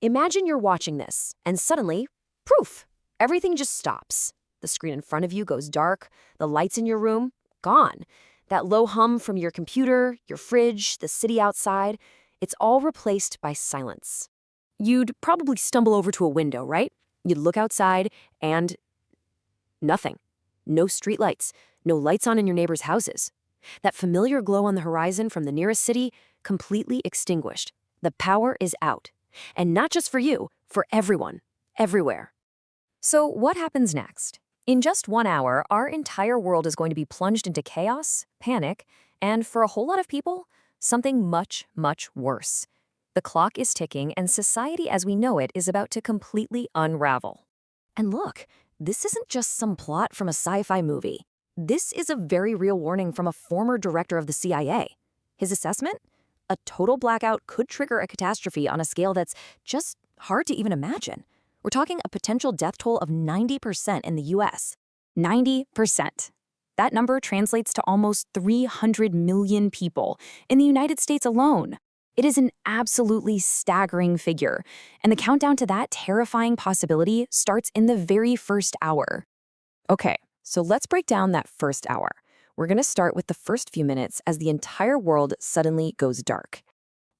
Imagine you're watching this, and suddenly, poof, everything just stops. The screen in front of you goes dark, the lights in your room, gone. That low hum from your computer, your fridge, the city outside, it's all replaced by silence. You'd probably stumble over to a window, right? You'd look outside, and nothing. No streetlights, no lights on in your neighbors' houses. That familiar glow on the horizon from the nearest city, completely extinguished. The power is out. And not just for you, for everyone, everywhere. So what happens next? In just 1 hour, our entire world is going to be plunged into chaos, panic, and for a whole lot of people, something much, much worse. The clock is ticking, and society as we know it is about to completely unravel. And look, this isn't just some plot from a sci-fi movie. This is a very real warning from a former director of the CIA. His assessment? A total blackout could trigger a catastrophe on a scale that's just hard to even imagine. We're talking a potential death toll of 90% in the US. 90%. That number translates to almost 300 million people in the United States alone. It is an absolutely staggering figure, and the countdown to that terrifying possibility starts in the very first hour. Okay, so let's break down that first hour. We're going to start with the first few minutes as the entire world suddenly goes dark.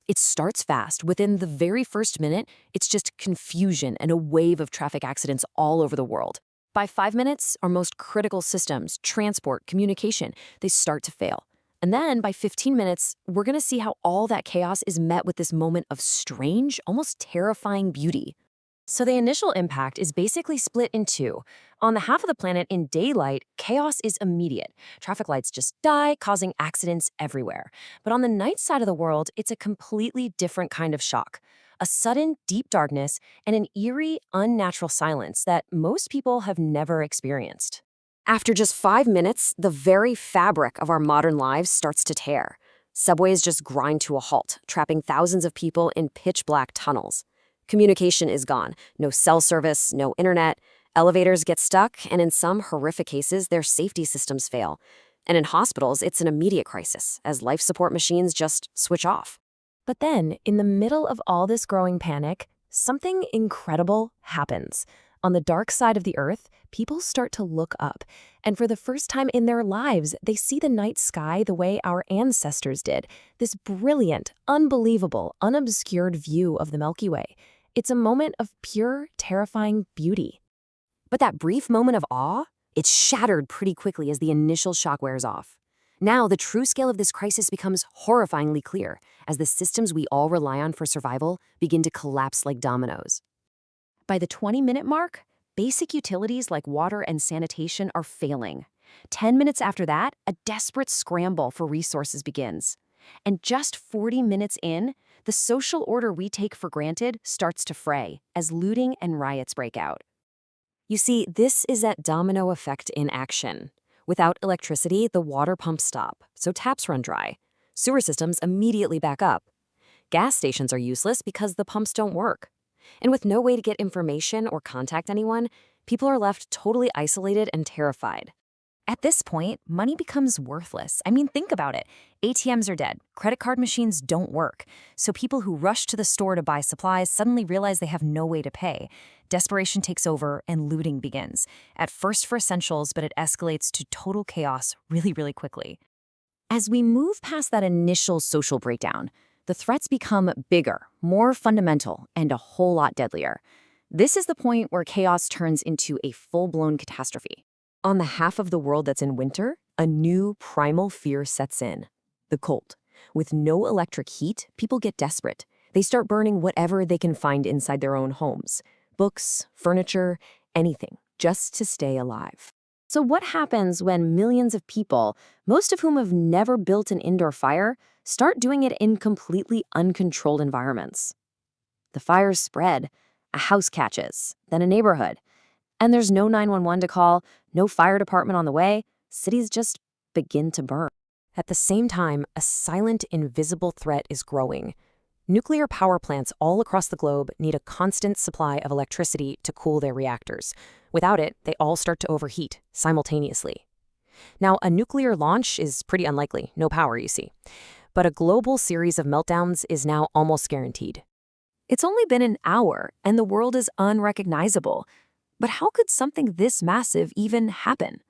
It starts fast. Within the very first minute, it's just confusion and a wave of traffic accidents all over the world. By 5 minutes, our most critical systems, transport, communication, they start to fail. And then by 15 minutes, we're going to see how all that chaos is met with this moment of strange, almost terrifying beauty. So the initial impact is basically split in two. On the half of the planet in daylight, chaos is immediate. Traffic lights just die, causing accidents everywhere. But on the night side of the world, it's a completely different kind of shock. A sudden, deep darkness and an eerie, unnatural silence that most people have never experienced. After just 5 minutes, the very fabric of our modern lives starts to tear. Subways just grind to a halt, trapping thousands of people in pitch-black tunnels. Communication is gone. No cell service, no internet. Elevators get stuck, and in some horrific cases, their safety systems fail. And in hospitals, it's an immediate crisis, as life support machines just switch off. But then, in the middle of all this growing panic, something incredible happens. On the dark side of the earth, people start to look up, and for the first time in their lives, they see the night sky the way our ancestors did, this brilliant, unbelievable, unobscured view of the Milky Way. It's a moment of pure, terrifying beauty. But that brief moment of awe, it's shattered pretty quickly as the initial shock wears off. Now, the true scale of this crisis becomes horrifyingly clear as the systems we all rely on for survival begin to collapse like dominoes. By the 20-minute mark, basic utilities like water and sanitation are failing. 10 minutes after that, a desperate scramble for resources begins. And just 40 minutes in, the social order we take for granted starts to fray as looting and riots break out. You see, this is that domino effect in action. Without electricity, the water pumps stop, so taps run dry. Sewer systems immediately back up. Gas stations are useless because the pumps don't work. And with no way to get information or contact anyone, people are left totally isolated and terrified. At this point, money becomes worthless. I mean, think about it. ATMs are dead. Credit card machines don't work. So people who rush to the store to buy supplies suddenly realize they have no way to pay. Desperation takes over and looting begins. At first for essentials, but it escalates to total chaos really, really quickly. As we move past that initial social breakdown, the threats become bigger, more fundamental, and a whole lot deadlier. This is the point where chaos turns into a full-blown catastrophe. On the half of the world that's in winter, a new primal fear sets in: the cold. With no electric heat, people get desperate. They start burning whatever they can find inside their own homes: books, furniture, anything, just to stay alive. So what happens when millions of people, most of whom have never built an indoor fire, start doing it in completely uncontrolled environments? The fires spread, a house catches, then a neighborhood. And there's no 911 to call, no fire department on the way. Cities just begin to burn. At the same time, a silent, invisible threat is growing. Nuclear power plants all across the globe need a constant supply of electricity to cool their reactors. Without it, they all start to overheat simultaneously. Now, a nuclear launch is pretty unlikely, no power, you see. But a global series of meltdowns is now almost guaranteed. It's only been an hour, and the world is unrecognizable. But how could something this massive even happen?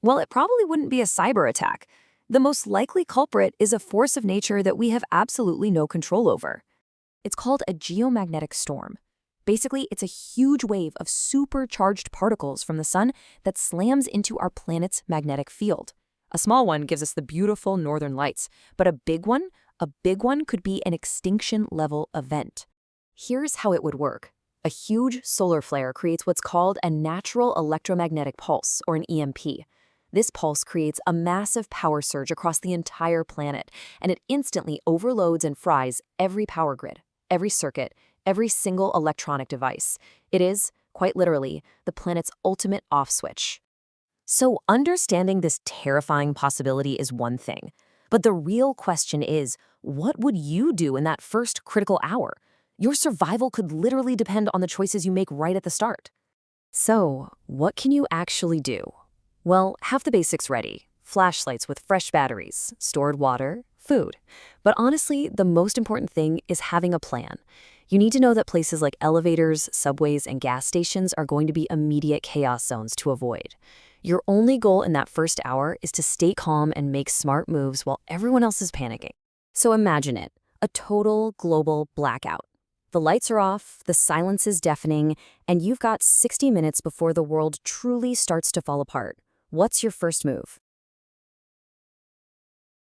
Well, it probably wouldn't be a cyber attack. The most likely culprit is a force of nature that we have absolutely no control over. It's called a geomagnetic storm. Basically, it's a huge wave of supercharged particles from the sun that slams into our planet's magnetic field. A small one gives us the beautiful northern lights, but a big one could be an extinction-level event. Here's how it would work. A huge solar flare creates what's called a natural electromagnetic pulse, or an EMP. This pulse creates a massive power surge across the entire planet, and it instantly overloads and fries every power grid, every circuit, every single electronic device. It is, quite literally, the planet's ultimate off switch. So understanding this terrifying possibility is one thing. But the real question is, what would you do in that first critical hour? Your survival could literally depend on the choices you make right at the start. So, what can you actually do? Well, have the basics ready. Flashlights with fresh batteries, stored water, food. But honestly, the most important thing is having a plan. You need to know that places like elevators, subways, and gas stations are going to be immediate chaos zones to avoid. Your only goal in that first hour is to stay calm and make smart moves while everyone else is panicking. So imagine it, a total global blackout. The lights are off, the silence is deafening, and you've got 60 minutes before the world truly starts to fall apart. What's your first move?